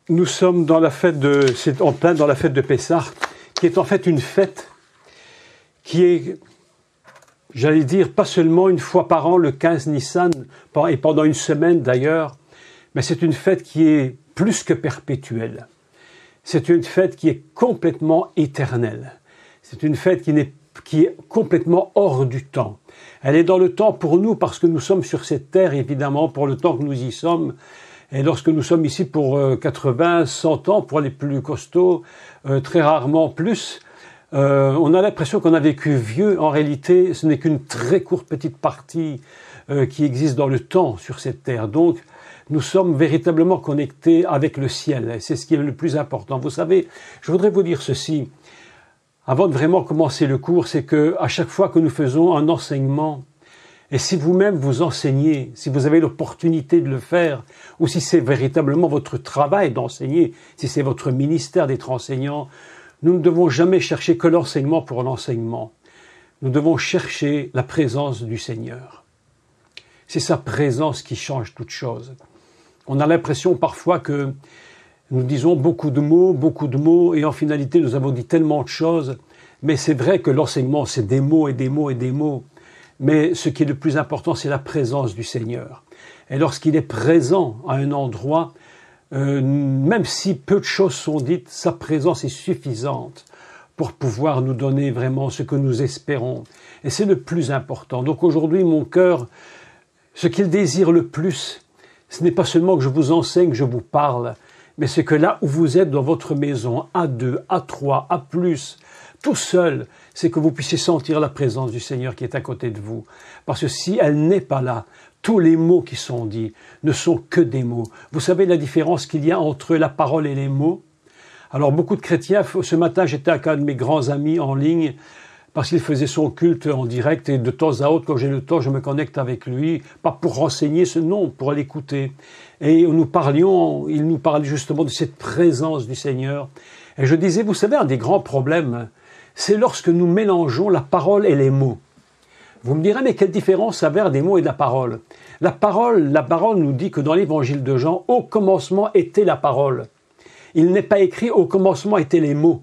Nous sommes dans la fête c'est en plein dans la fête de Pessah, qui est en fait une fête qui est, j'allais dire, pas seulement une fois par an, le 15 Nissan, et pendant une semaine d'ailleurs, mais c'est une fête qui est plus que perpétuelle. C'est une fête qui est complètement éternelle. C'est une fête qui est complètement hors du temps. Elle est dans le temps pour nous parce que nous sommes sur cette terre, évidemment, pour le temps que nous y sommes. Et lorsque nous sommes ici pour 80, 100 ans, pour les plus costauds, très rarement plus, on a l'impression qu'on a vécu vieux. En réalité, ce n'est qu'une très courte petite partie qui existe dans le temps sur cette terre. Donc, nous sommes véritablement connectés avec le ciel. Et c'est ce qui est le plus important. Vous savez, je voudrais vous dire ceci. Avant de vraiment commencer le cours, c'est que à chaque fois que nous faisons un enseignement, et si vous-même vous enseignez, si vous avez l'opportunité de le faire, ou si c'est véritablement votre travail d'enseigner, si c'est votre ministère d'être enseignant, nous ne devons jamais chercher que l'enseignement pour l'enseignement. Nous devons chercher la présence du Seigneur. C'est sa présence qui change toute chose. On a l'impression parfois que nous disons beaucoup de mots, et en finalité nous avons dit tellement de choses, mais c'est vrai que l'enseignement c'est des mots et des mots et des mots. Mais ce qui est le plus important, c'est la présence du Seigneur. Et lorsqu'il est présent à un endroit, même si peu de choses sont dites, sa présence est suffisante pour pouvoir nous donner vraiment ce que nous espérons. Et c'est le plus important. Donc aujourd'hui, mon cœur, ce qu'il désire le plus, ce n'est pas seulement que je vous enseigne, que je vous parle, mais c'est que là où vous êtes dans votre maison, à 2, à 3, à plus, tout seul, c'est que vous puissiez sentir la présence du Seigneur qui est à côté de vous. Parce que si elle n'est pas là, tous les mots qui sont dits ne sont que des mots. Vous savez la différence qu'il y a entre la parole et les mots? Alors beaucoup de chrétiens, ce matin j'étais avec un de mes grands amis en ligne, parce qu'il faisait son culte en direct, et de temps à autre, quand j'ai le temps, je me connecte avec lui, pas pour renseigner ce nom, pour l'écouter. Et il nous parlait justement de cette présence du Seigneur. Et je disais, vous savez, un des grands problèmes, c'est lorsque nous mélangeons la parole et les mots. Vous me direz, mais quelle différence avec des mots et de la parole? La parole nous dit que dans l'évangile de Jean, au commencement était la parole. Il n'est pas écrit au commencement étaient les mots.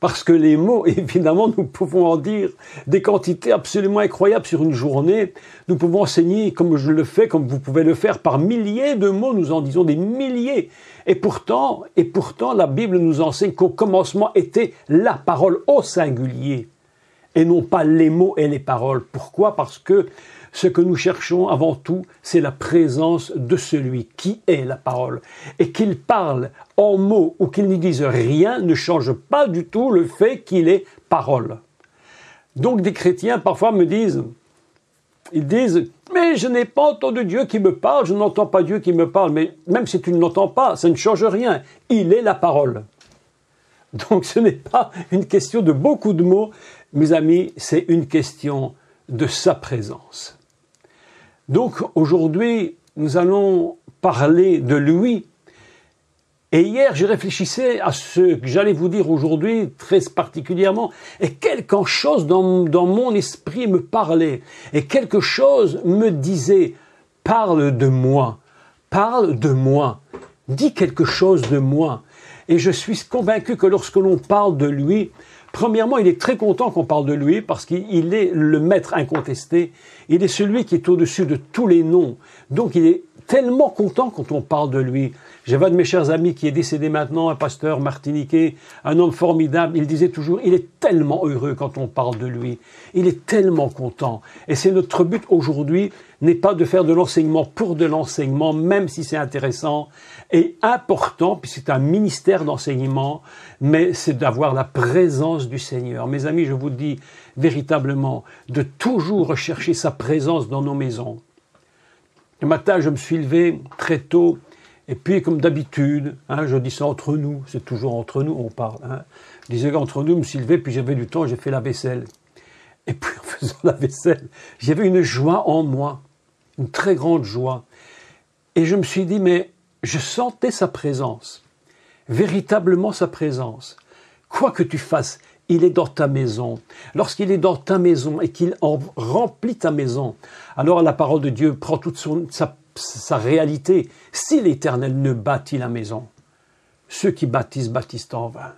Parce que les mots, évidemment, nous pouvons en dire des quantités absolument incroyables sur une journée. Nous pouvons enseigner, comme je le fais, comme vous pouvez le faire, par milliers de mots, nous en disons des milliers. Et pourtant, la Bible nous enseigne qu'au commencement était la parole au singulier, et non pas les mots et les paroles. Pourquoi? Parce que ce que nous cherchons avant tout, c'est la présence de celui qui est la parole. Et qu'il parle en mots ou qu'il n'y dise rien ne change pas du tout le fait qu'il est parole. Donc des chrétiens parfois me disent, mais je n'ai pas entendu Dieu qui me parle, je n'entends pas Dieu qui me parle. Mais même si tu ne l'entends pas, ça ne change rien. Il est la parole. Donc ce n'est pas une question de beaucoup de mots, mes amis, c'est une question de sa présence. Donc aujourd'hui, nous allons parler de lui. Et hier, je réfléchissais à ce que j'allais vous dire aujourd'hui, très particulièrement, et quelque chose dans mon esprit me parlait, et quelque chose me disait, parle de moi, dis quelque chose de moi. Et je suis convaincu que lorsque l'on parle de lui, premièrement, il est très content qu'on parle de lui parce qu'il est le maître incontesté. Il est celui qui est au-dessus de tous les noms. Donc, il est tellement content quand on parle de lui. J'avais un de mes chers amis qui est décédé maintenant, un pasteur martiniquais, un homme formidable. Il disait toujours, il est tellement heureux quand on parle de lui. Il est tellement content. Et c'est notre but aujourd'hui, n'est pas de faire de l'enseignement pour de l'enseignement, même si c'est intéressant et important, puis c'est un ministère d'enseignement, mais c'est d'avoir la présence du Seigneur. Mes amis, je vous dis véritablement de toujours rechercher sa présence dans nos maisons. Le matin, je me suis levé très tôt, et puis comme d'habitude, je dis ça entre nous, c'est toujours entre nous on parle. Je disais qu'entre nous, je me suis levé, puis j'avais du temps, j'ai fait la vaisselle. Et puis en faisant la vaisselle, j'avais une joie en moi, une très grande joie. Et je me suis dit, mais je sentais sa présence, véritablement sa présence. Quoi que tu fasses, il est dans ta maison. Lorsqu'il est dans ta maison et qu'il en remplit ta maison, alors la parole de Dieu prend toute sa sa réalité. Si l'Éternel ne bâtit la maison, ceux qui bâtissent, bâtissent en vain.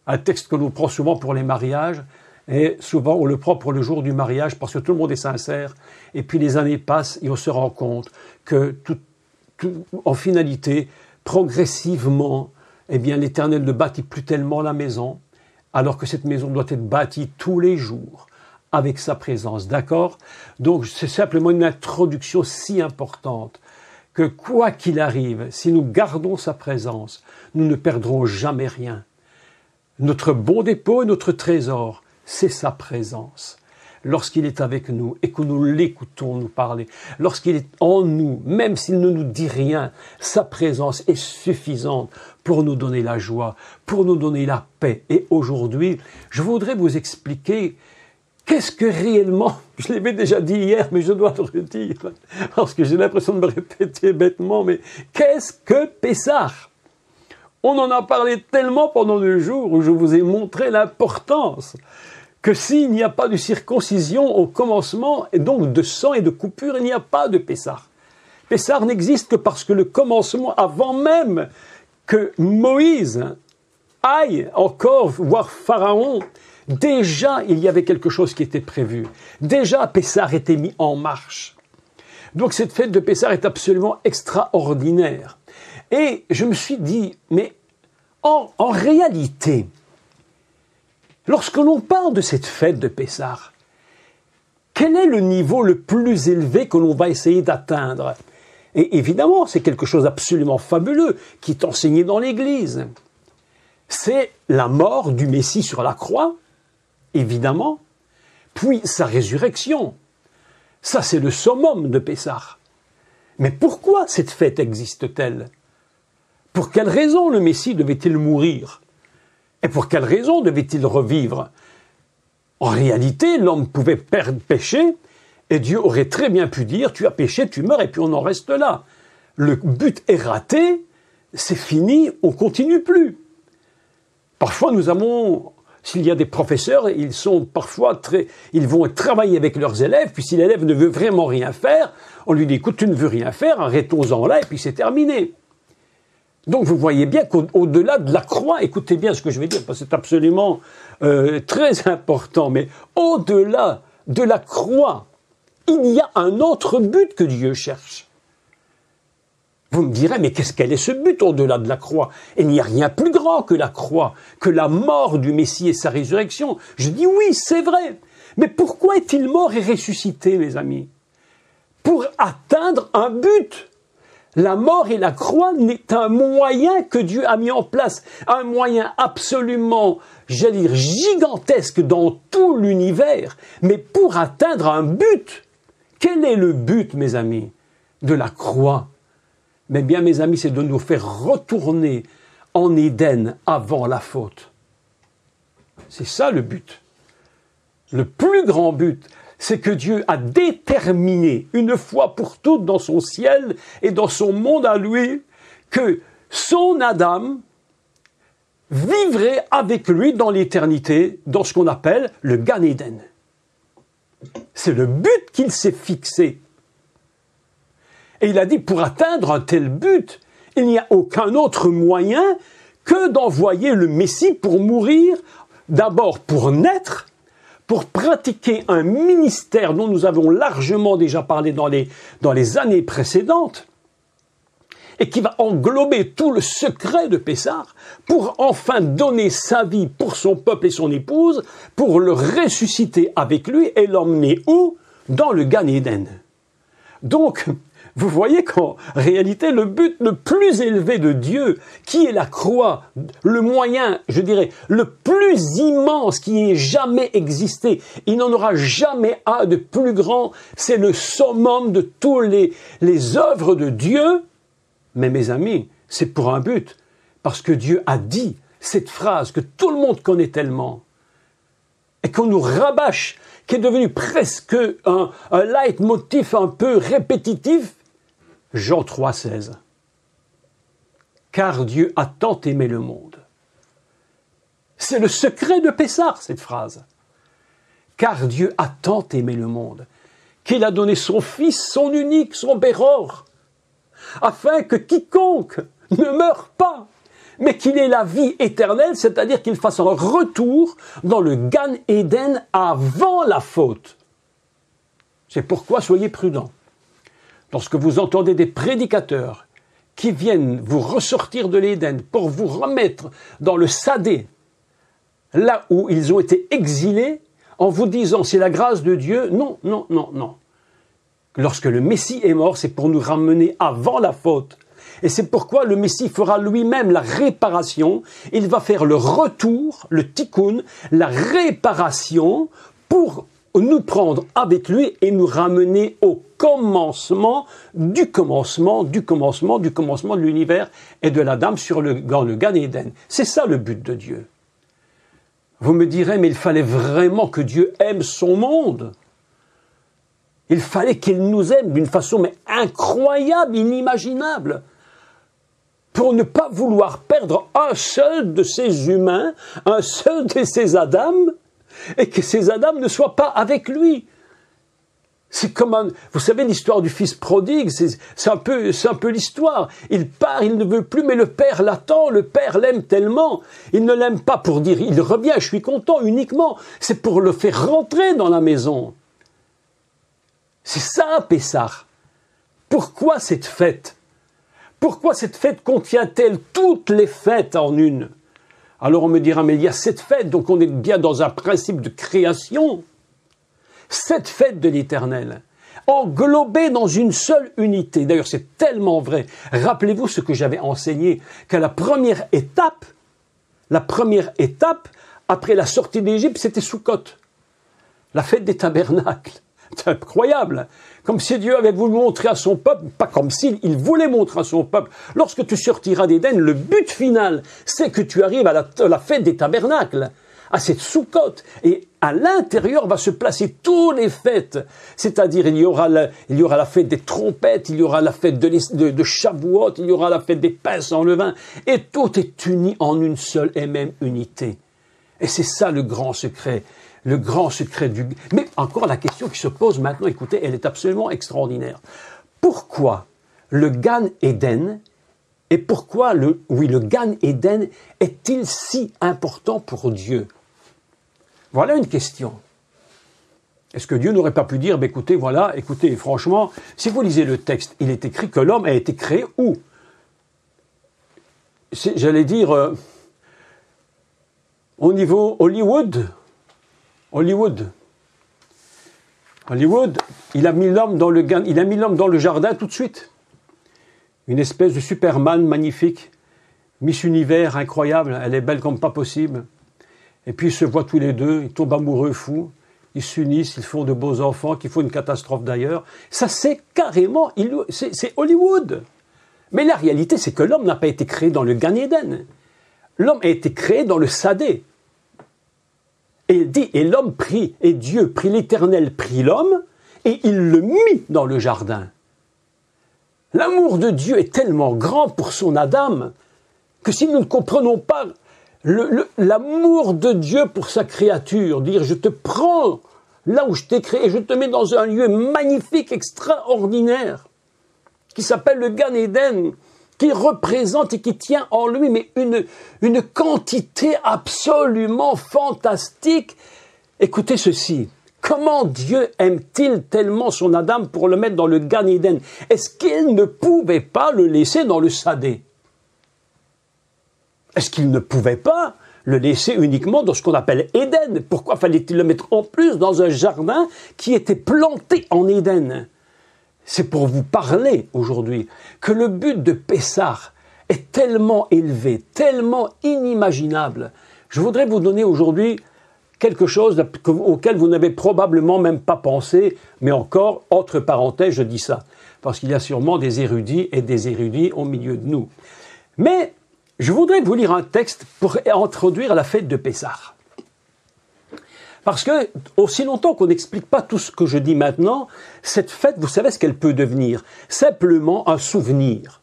Un texte que l'on prend souvent pour les mariages, et souvent on le prend pour le jour du mariage parce que tout le monde est sincère, et puis les années passent et on se rend compte que en finalité, progressivement, eh bien l'Éternel ne bâtit plus tellement la maison, alors que cette maison doit être bâtie tous les jours avec sa présence, d'accord? Donc c'est simplement une introduction si importante que quoi qu'il arrive, si nous gardons sa présence, nous ne perdrons jamais rien. Notre bon dépôt et notre trésor, c'est sa présence. Lorsqu'il est avec nous et que nous l'écoutons nous parler, lorsqu'il est en nous, même s'il ne nous dit rien, sa présence est suffisante pour nous donner la joie, pour nous donner la paix. Et aujourd'hui, je voudrais vous expliquer qu'est-ce que réellement, je l'avais déjà dit hier, mais je dois le redire, parce que j'ai l'impression de me répéter bêtement, mais qu'est-ce que Pessah? On en a parlé tellement pendant le jour où je vous ai montré l'importance que s'il n'y a pas de circoncision au commencement, et donc de sang et de coupure, il n'y a pas de Pessah. Pessah n'existe que parce que le commencement, avant même que Moïse aille encore voir Pharaon, déjà il y avait quelque chose qui était prévu. Déjà Pessah était mis en marche. Donc cette fête de Pessah est absolument extraordinaire. Et je me suis dit, mais en réalité, lorsque l'on parle de cette fête de Pessah, quel est le niveau le plus élevé que l'on va essayer d'atteindre? Et évidemment, c'est quelque chose d'absolument fabuleux qui est enseigné dans l'Église. C'est la mort du Messie sur la croix, évidemment, puis sa résurrection. Ça, c'est le summum de Pessah. Mais pourquoi cette fête existe-t-elle? Pour quelle raison le Messie devait-il mourir? Et pour quelle raison devait-il revivre? En réalité, l'homme pouvait pécher, et Dieu aurait très bien pu dire, tu as péché, tu meurs, et puis on en reste là. Le but est raté, c'est fini, on continue plus. Parfois, s'il y a des professeurs, ils vont travailler avec leurs élèves, puis si l'élève ne veut vraiment rien faire, on lui dit, écoute, tu ne veux rien faire, arrêtons-en là, et puis c'est terminé. Donc vous voyez bien qu'au-delà de la croix, écoutez bien ce que je vais dire, parce que c'est absolument très important, mais au-delà de la croix, il y a un autre but que Dieu cherche. Vous me direz, mais quel est ce but au-delà de la croix? Il n'y a rien plus grand que la croix, que la mort du Messie et sa résurrection. Je dis oui, c'est vrai. Mais pourquoi est-il mort et ressuscité, mes amis? Pour atteindre un but. La mort et la croix n'est un moyen que Dieu a mis en place, un moyen absolument, j'allais dire, gigantesque dans tout l'univers, mais pour atteindre un but. Quel est le but, mes amis, de la croix? Mais bien, mes amis, c'est de nous faire retourner en Éden avant la faute. C'est ça le but. Le plus grand but, c'est que Dieu a déterminé une fois pour toutes dans son ciel et dans son monde à lui que son Adam vivrait avec lui dans l'éternité, dans ce qu'on appelle le Gan Eden. C'est le but qu'il s'est fixé. Et il a dit, pour atteindre un tel but, il n'y a aucun autre moyen que d'envoyer le Messie pour mourir, d'abord pour naître, pour pratiquer un ministère dont nous avons largement déjà parlé dans les années précédentes, et qui va englober tout le secret de Pessah, pour enfin donner sa vie pour son peuple et son épouse, pour le ressusciter avec lui et l'emmener où? Dans le Gan Eden. Donc, vous voyez qu'en réalité, le but le plus élevé de Dieu, qui est la croix, le moyen, je dirais, le plus immense qui ait jamais existé, il n'en aura jamais un de plus grand, c'est le summum de tous les œuvres de Dieu. Mais mes amis, c'est pour un but, parce que Dieu a dit cette phrase que tout le monde connaît tellement, et qu'on nous rabâche, qui est devenu presque un leitmotiv un peu répétitif, Jean 3,16. Car Dieu a tant aimé le monde. C'est le secret de Pessah, cette phrase. Car Dieu a tant aimé le monde, qu'il a donné son Fils, son unique, son Béror, afin que quiconque ne meure pas, mais qu'il ait la vie éternelle, c'est-à-dire qu'il fasse un retour dans le Gan Eden avant la faute. C'est pourquoi soyez prudents. Lorsque vous entendez des prédicateurs qui viennent vous ressortir de l'Éden pour vous remettre dans le Sadé, là où ils ont été exilés, en vous disant c'est la grâce de Dieu, non, non, non, non. Lorsque le Messie est mort, c'est pour nous ramener avant la faute. Et c'est pourquoi le Messie fera lui-même la réparation. Il va faire le retour, le tikkun, la réparation pour nous prendre avec lui et nous ramener au commencement du commencement de l'univers et de l'Adam dans le Gan Eden. C'est ça le but de Dieu. Vous me direz, mais il fallait vraiment que Dieu aime son monde. Il fallait qu'il nous aime d'une façon mais incroyable, inimaginable, pour ne pas vouloir perdre un seul de ces humains, un seul de ces Adam, et que ces Adam ne soient pas avec lui. C'est comme vous savez l'histoire du fils prodigue, c'est un peu l'histoire. Il part, il ne veut plus, mais le père l'attend, le père l'aime tellement. Il ne l'aime pas pour dire il revient, je suis content uniquement. C'est pour le faire rentrer dans la maison. C'est ça, Pessah. Pourquoi cette fête? Pourquoi cette fête contient-elle toutes les fêtes en une? Alors on me dira, mais il y a 7 fêtes, donc on est bien dans un principe de création. 7 fêtes de l'Éternel, englobées dans une seule unité. D'ailleurs, c'est tellement vrai. Rappelez-vous ce que j'avais enseigné, qu'à la première étape, après la sortie d'Égypte, c'était Sukkot, la fête des tabernacles. C'est incroyable. Comme si Dieu avait voulu montrer à son peuple, pas comme s'il voulait montrer à son peuple. Lorsque tu sortiras d'Éden, le but final, c'est que tu arrives à la fête des tabernacles, à cette Sukkot. Et à l'intérieur va se placer toutes les fêtes. C'est-à-dire, il y aura la fête des trompettes, il y aura la fête de Shavuot, il y aura la fête des pains sans levain. Et tout est uni en une seule et même unité. Et c'est ça le grand secret. Le grand secret du... Mais encore la question qui se pose maintenant, écoutez, elle est absolument extraordinaire. Pourquoi le Gan Eden et pourquoi le Gan Eden est-il si important pour Dieu? Voilà une question. Est-ce que Dieu n'aurait pas pu dire, écoutez, franchement, si vous lisez le texte, il est écrit que l'homme a été créé où? J'allais dire, au niveau Hollywood, il a mis l'homme dans le jardin tout de suite. Une espèce de Superman magnifique, Miss Univers incroyable, elle est belle comme pas possible. Et puis ils se voient tous les deux, ils tombent amoureux fous, ils s'unissent, ils font de beaux enfants, qui font une catastrophe d'ailleurs. Ça c'est carrément, c'est Hollywood. Mais la réalité c'est que l'homme n'a pas été créé dans le Gan Eden. L'homme a été créé dans le Sadé. Et il dit, et l'homme prit, et Dieu prit l'Éternel, prit l'homme, et il le mit dans le jardin. L'amour de Dieu est tellement grand pour son Adam, que si nous ne comprenons pas l'amour de Dieu pour sa créature, dire je te prends là où je t'ai créé, et je te mets dans un lieu magnifique, extraordinaire, qui s'appelle le Gan Eden, qui représente et qui tient en lui mais une quantité absolument fantastique. Écoutez ceci, comment Dieu aime-t-il tellement son Adam pour le mettre dans le Gan Eden? Est-ce qu'il ne pouvait pas le laisser dans le Sadé? Est-ce qu'il ne pouvait pas le laisser uniquement dans ce qu'on appelle Éden? Pourquoi fallait-il le mettre en plus dans un jardin qui était planté en Éden? C'est pour vous parler aujourd'hui que le but de Pessah est tellement élevé, tellement inimaginable. Je voudrais vous donner aujourd'hui quelque chose auquel vous n'avez probablement même pas pensé, mais encore, entre parenthèses, je dis ça, parce qu'il y a sûrement des érudits et des érudits au milieu de nous. Mais je voudrais vous lire un texte pour introduire la fête de Pessah. Parce que, aussi longtemps qu'on n'explique pas tout ce que je dis maintenant, cette fête, vous savez ce qu'elle peut devenir? Simplement un souvenir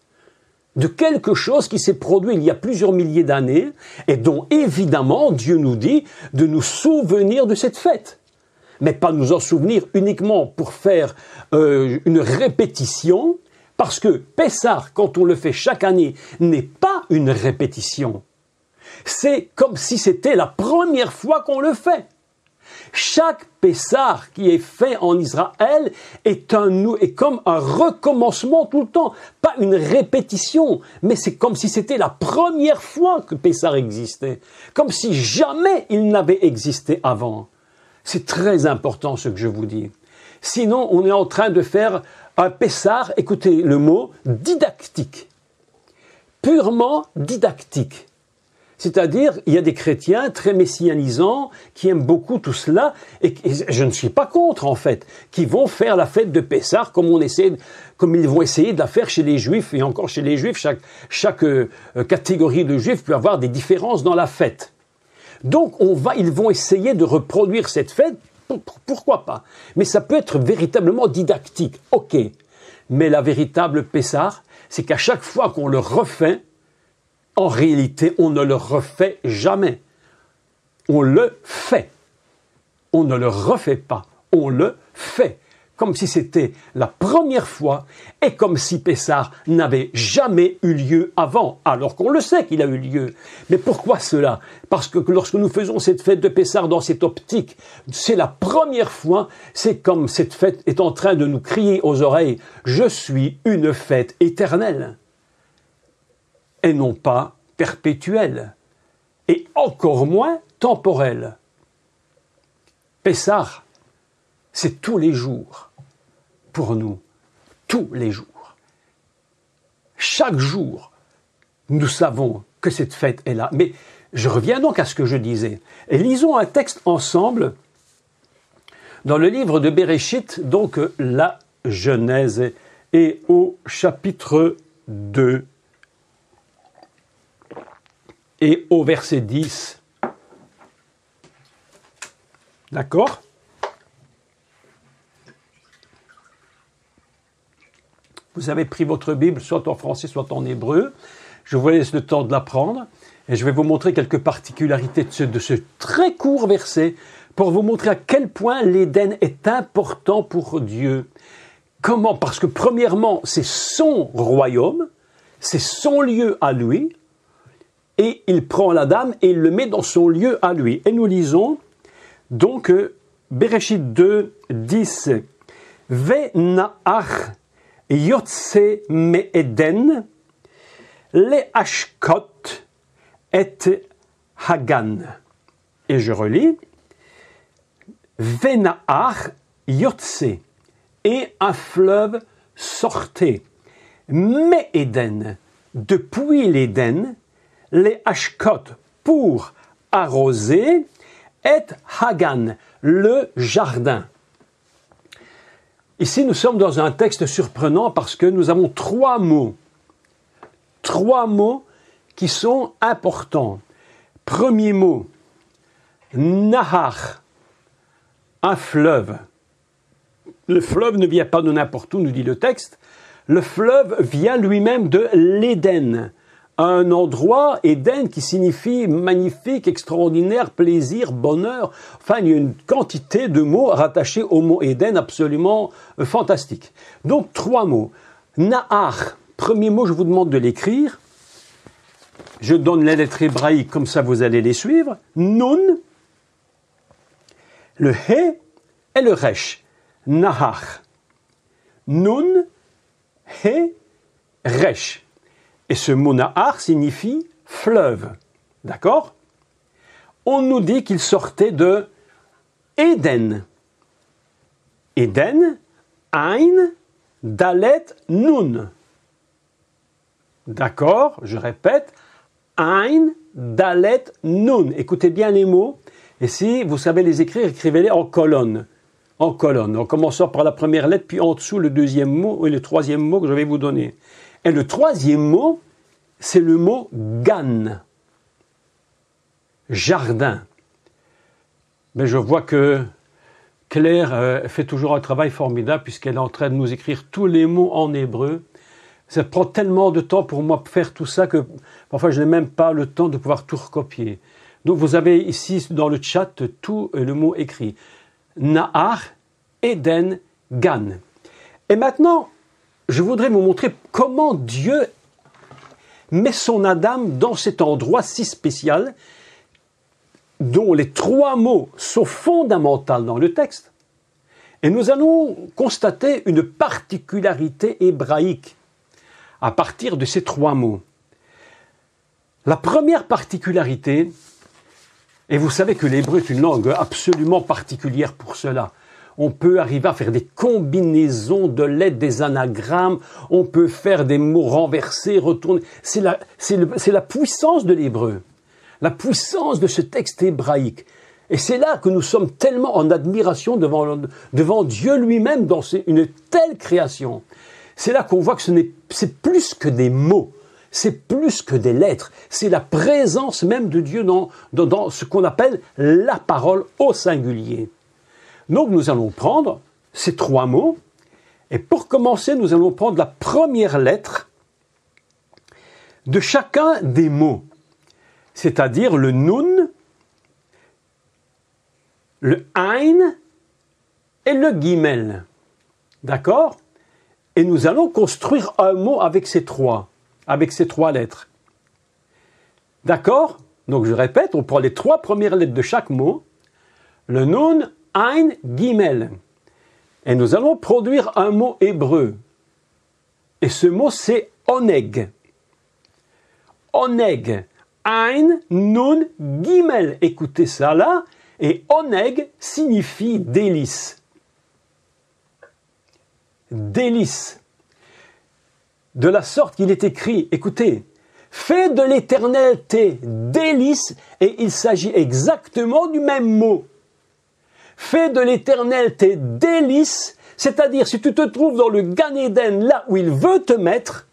de quelque chose qui s'est produit il y a plusieurs milliers d'années et dont, évidemment, Dieu nous dit de nous souvenir de cette fête. mais pas nous en souvenir uniquement pour faire une répétition, parce que Pessah, quand on le fait chaque année, n'est pas une répétition. C'est comme si c'était la première fois qu'on le fait. Chaque Pessah qui est fait en Israël est comme un recommencement tout le temps, pas une répétition, mais c'est comme si c'était la première fois que Pessah existait, comme si jamais il n'avait existé avant. C'est très important ce que je vous dis. Sinon, on est en train de faire un Pessah, écoutez le mot, didactique, purement didactique. C'est-à-dire, il y a des chrétiens très messianisants qui aiment beaucoup tout cela, et je ne suis pas contre en fait, qui vont faire la fête de Pessah comme ils vont essayer de la faire chez les Juifs, et encore chez les Juifs, chaque catégorie de Juifs peut avoir des différences dans la fête. Donc ils vont essayer de reproduire cette fête, pourquoi pas? Mais ça peut être véritablement didactique, ok. Mais la véritable Pessah, c'est qu'à chaque fois qu'on le refait, en réalité, on ne le refait jamais. On le fait. On ne le refait pas. On le fait. Comme si c'était la première fois et comme si Pessah n'avait jamais eu lieu avant, alors qu'on le sait qu'il a eu lieu. Mais pourquoi cela? Parce que lorsque nous faisons cette fête de Pessah dans cette optique, c'est la première fois, c'est comme cette fête est en train de nous crier aux oreilles, je suis une fête éternelle. Et non pas perpétuelle, et encore moins temporelle. Pessah, c'est tous les jours, pour nous, tous les jours. Chaque jour, nous savons que cette fête est là. Mais je reviens donc à ce que je disais. Et lisons un texte ensemble dans le livre de Bereshit, donc la Genèse, et au chapitre 2, et au verset 10. D'accord? Vous avez pris votre Bible, soit en français, soit en hébreu. Je vous laisse le temps de l'apprendre. Et je vais vous montrer quelques particularités de ce très court verset pour vous montrer à quel point l'Éden est important pour Dieu. Comment? Parce que premièrement, c'est son royaume, c'est son lieu à lui, et il prend l'Adam et il le met dans son lieu à lui. Et nous lisons donc Bereshit 2, 10. Ve'na'ach yotse me'eden le'ashkot et Hagan. Et je relis. Ve'na'ach yotse, et un fleuve sortait. Me'eden, depuis l'Éden, les Ashkot pour arroser, et Hagan, le jardin. Ici, nous sommes dans un texte surprenant parce que nous avons trois mots qui sont importants. Premier mot, Nahar, un fleuve. Le fleuve ne vient pas de n'importe où, nous dit le texte. Le fleuve vient lui-même de l'Éden. Un endroit, Éden, qui signifie magnifique, extraordinaire, plaisir, bonheur. Enfin, il y a une quantité de mots rattachés au mot Éden absolument fantastique. Donc, trois mots. Nahar, premier mot, je vous demande de l'écrire. Je donne les lettres hébraïques, comme ça vous allez les suivre. Nun, le He et le Resh. Nahar. Nun, He, Resh. Et ce mot Nahar signifie fleuve. D'accord? On nous dit qu'il sortait de Éden. Éden, Ain, Dalet, Nun. D'accord? Je répète. Ain, Dalet, Nun. Écoutez bien les mots. Et si vous savez les écrire, écrivez-les en colonne. En colonne. En commençant par la première lettre, puis en dessous le deuxième mot et le troisième mot que je vais vous donner. Et le troisième mot, c'est le mot Gan. Jardin. Mais je vois que Claire fait toujours un travail formidable puisqu'elle est en train de nous écrire tous les mots en hébreu. Ça prend tellement de temps pour moi de faire tout ça que parfois je n'ai même pas le temps de pouvoir tout recopier. Donc vous avez ici dans le chat tout le mot écrit. Nahar, Éden, Gan. Et maintenant, je voudrais vous montrer comment Dieu met son Adam dans cet endroit si spécial, dont les 3 mots sont fondamentaux dans le texte. Et nous allons constater une particularité hébraïque à partir de ces 3 mots. La première particularité, et vous savez que l'hébreu est une langue absolument particulière pour cela. On peut arriver à faire des combinaisons de lettres, des anagrammes, on peut faire des mots renversés, retournés. C'est la puissance de l'hébreu, la puissance de ce texte hébraïque. Et c'est là que nous sommes tellement en admiration devant Dieu lui-même dans une telle création. C'est là qu'on voit que c'est plus que des mots, c'est plus que des lettres, c'est la présence même de Dieu dans ce qu'on appelle la parole au singulier. Donc nous allons prendre ces 3 mots, et pour commencer, nous allons prendre la première lettre de chacun des mots, c'est-à-dire le Nun, le Ain et le Gimel. D'accord? Et nous allons construire un mot avec ces 3 lettres. D'accord? Donc je répète, on prend les 3 premières lettres de chaque mot, le Nun, Ain, Gimel. Et nous allons produire un mot hébreu. Et ce mot, c'est Oneg. Oneg. Ain, Nun, Gimel. Écoutez ça là. Et Oneg signifie délice. Délice. De la sorte qu'il est écrit, écoutez, fais de l'Éternel tes délices, et il s'agit exactement du même mot. Fais de l'Éternel tes délices, c'est-à-dire si tu te trouves dans le Gan Eden, là où il veut te mettre,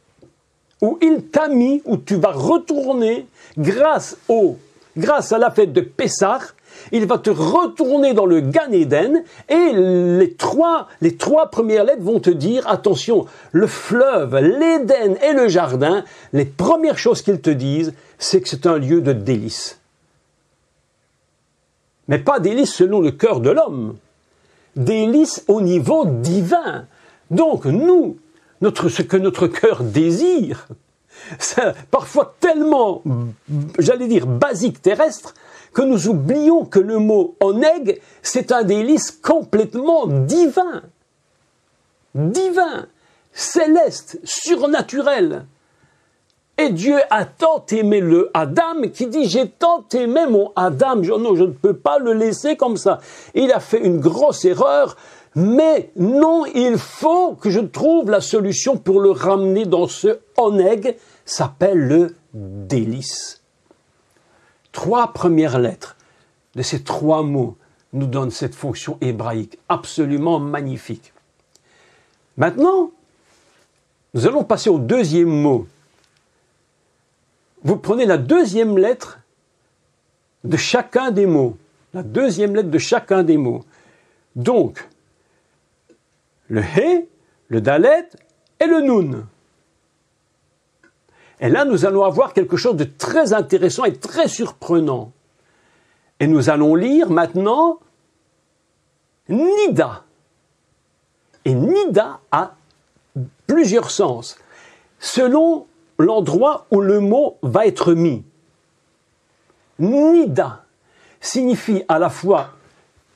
où il t'a mis, où tu vas retourner, grâce à la fête de Pessah, il va te retourner dans le Gan Eden, et les trois premières lettres vont te dire, attention, le fleuve, l'Éden et le jardin, les premières choses qu'ils te disent, c'est que c'est un lieu de délice. Mais pas délice selon le cœur de l'homme, délice au niveau divin. Donc nous, ce que notre cœur désire, c'est parfois tellement, j'allais dire, basique terrestre, que nous oublions que le mot oneg, c'est un délice complètement divin. Divin, céleste, surnaturel. Et Dieu a tant aimé le Adam qui dit « J'ai tant aimé mon Adam, je ne peux pas le laisser comme ça. » Il a fait une grosse erreur, mais non, il faut que je trouve la solution pour le ramener dans ce oneg, s'appelle le délice. 3 premières lettres de ces 3 mots nous donnent cette fonction hébraïque absolument magnifique. Maintenant, nous allons passer au 2e mot. Vous prenez la 2e lettre de chacun des mots. La 2e lettre de chacun des mots. Donc, le He, le Dalet et le Nun. Et là, nous allons avoir quelque chose de très intéressant et très surprenant. Et nous allons lire maintenant Nida. Et Nida a plusieurs sens, selon l'endroit où le mot va être mis. Nida signifie à la fois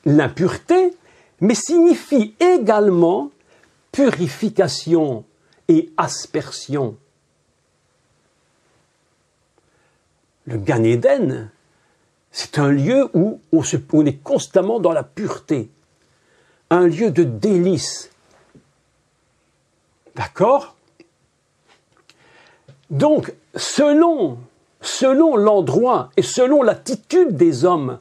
l'impureté, mais signifie également purification et aspersion. Le Gan Eden, c'est un lieu où on est constamment dans la pureté, un lieu de délice. D'accord ? Donc, selon l'endroit et selon l'attitude des hommes,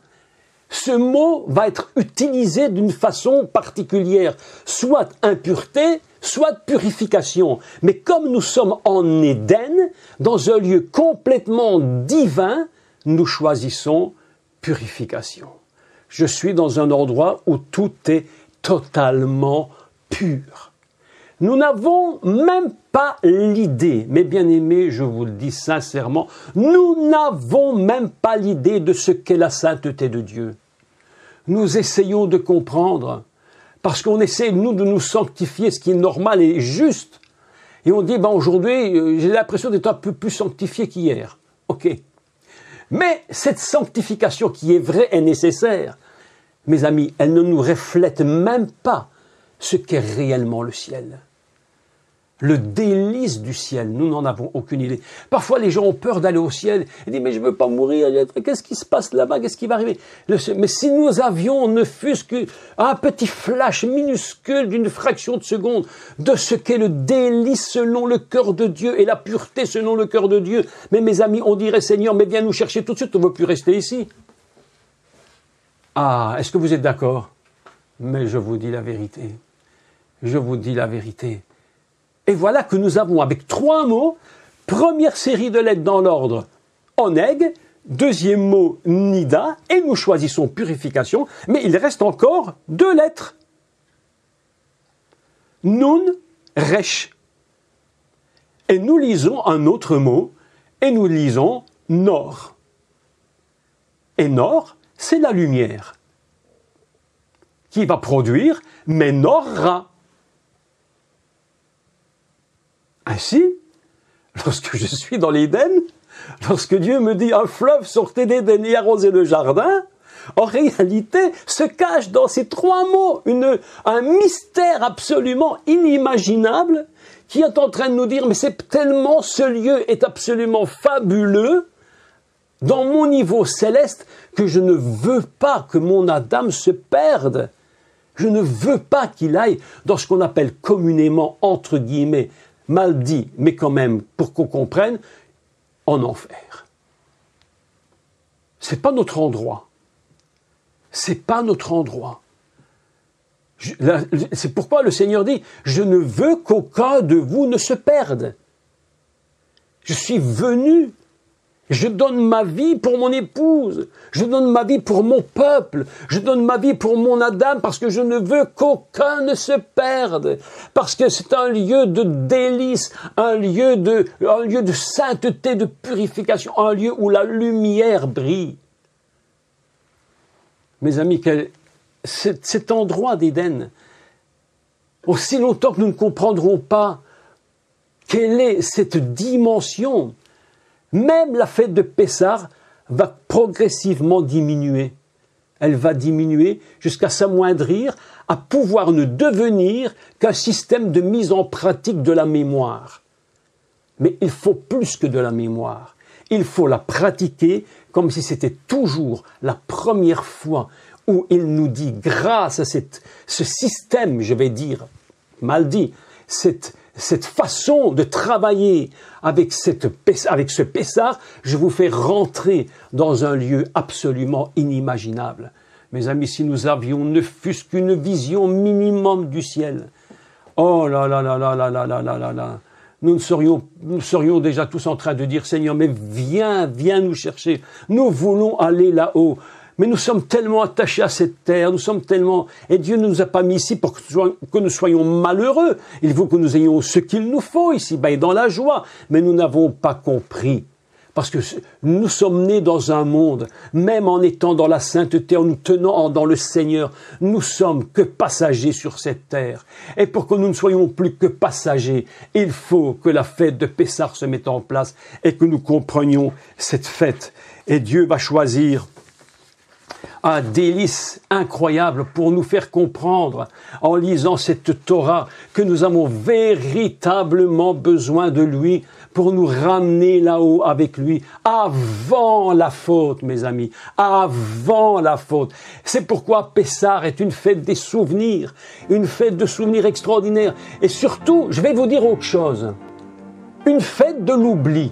ce mot va être utilisé d'une façon particulière, soit impureté, soit purification. Mais comme nous sommes en Éden, dans un lieu complètement divin, nous choisissons purification. Je suis dans un endroit où tout est totalement pur. Nous n'avons même pas l'idée, mes bien-aimés, je vous le dis sincèrement, nous n'avons même pas l'idée de ce qu'est la sainteté de Dieu. nous essayons de comprendre, parce qu'on essaie, nous, de nous sanctifier, ce qui est normal et juste. Et on dit, ben aujourd'hui, j'ai l'impression d'être un peu plus sanctifié qu'hier. Ok. Mais cette sanctification qui est vraie est nécessaire. Mes amis, elle ne nous reflète même pas ce qu'est réellement le ciel. Le délice du ciel, nous n'en avons aucune idée. Parfois, les gens ont peur d'aller au ciel. Ils disent, mais je ne veux pas mourir, qu'est-ce qui se passe là-bas, qu'est-ce qui va arriver? Mais si nous avions ne fût-ce qu'un petit flash minuscule d'une fraction de seconde de ce qu'est le délice selon le cœur de Dieu et la pureté selon le cœur de Dieu, mais mes amis, on dirait, Seigneur, mais viens nous chercher tout de suite, on ne veut plus rester ici. Ah, est-ce que vous êtes d'accord? Mais je vous dis la vérité. Je vous dis la vérité. Et voilà que nous avons, avec 3 mots, première série de lettres dans l'ordre, oneg, deuxième mot, nida, et nous choisissons purification, mais il reste encore 2 lettres. Nun, resh. Et nous lisons un autre mot, et nous lisons nor. Et nor, c'est la lumière, qui va produire menorra. Ainsi, lorsque je suis dans l'Éden, lorsque Dieu me dit un fleuve sortait d'Éden et arrosait le jardin, en réalité se cache dans ces 3 mots un mystère absolument inimaginable qui est en train de nous dire, mais c'est tellement, ce lieu est absolument fabuleux dans mon niveau céleste que je ne veux pas que mon Adam se perde. Je ne veux pas qu'il aille dans ce qu'on appelle communément, entre guillemets, mal dit, mais quand même, pour qu'on comprenne, en enfer. C'est pas notre endroit. C'est pas notre endroit. C'est pourquoi le Seigneur dit, je ne veux qu'aucun de vous ne se perde. Je suis venu. Je donne ma vie pour mon épouse, je donne ma vie pour mon peuple, je donne ma vie pour mon Adam parce que je ne veux qu'aucun ne se perde, parce que c'est un lieu de délice, un lieu de sainteté, de purification, un lieu où la lumière brille. Mes amis, cet endroit d'Éden, aussi longtemps que nous ne comprendrons pas quelle est cette dimension, même la fête de Pessah va progressivement diminuer. Elle va diminuer jusqu'à s'amoindrir, à pouvoir ne devenir qu'un système de mise en pratique de la mémoire. Mais il faut plus que de la mémoire. Il faut la pratiquer comme si c'était toujours la première fois où il nous dit, grâce à ce système, je vais dire, mal dit, cette façon de travailler avec ce Pessah, je vous fais rentrer dans un lieu absolument inimaginable. Mes amis, si nous avions ne fût-ce qu'une vision minimum du ciel, oh là là là là là là là là là là, nous serions déjà tous en train de dire, Seigneur, mais viens nous chercher, nous voulons aller là-haut. Mais nous sommes tellement attachés à cette terre, nous sommes tellement... Et Dieu ne nous a pas mis ici pour que nous soyons malheureux. Il faut que nous ayons ce qu'il nous faut ici, dans la joie. Mais nous n'avons pas compris. Parce que nous sommes nés dans un monde, même en étant dans la sainteté, en nous tenant dans le Seigneur, nous sommes que passagers sur cette terre. Et pour que nous ne soyons plus que passagers, il faut que la fête de Pessah se mette en place et que nous comprenions cette fête. Et Dieu va choisir un délice incroyable pour nous faire comprendre, en lisant cette Torah, que nous avons véritablement besoin de lui pour nous ramener là-haut avec lui, avant la faute, mes amis, avant la faute. C'est pourquoi Pessah est une fête des souvenirs, une fête de souvenirs extraordinaires. Et surtout, je vais vous dire autre chose, une fête de l'oubli.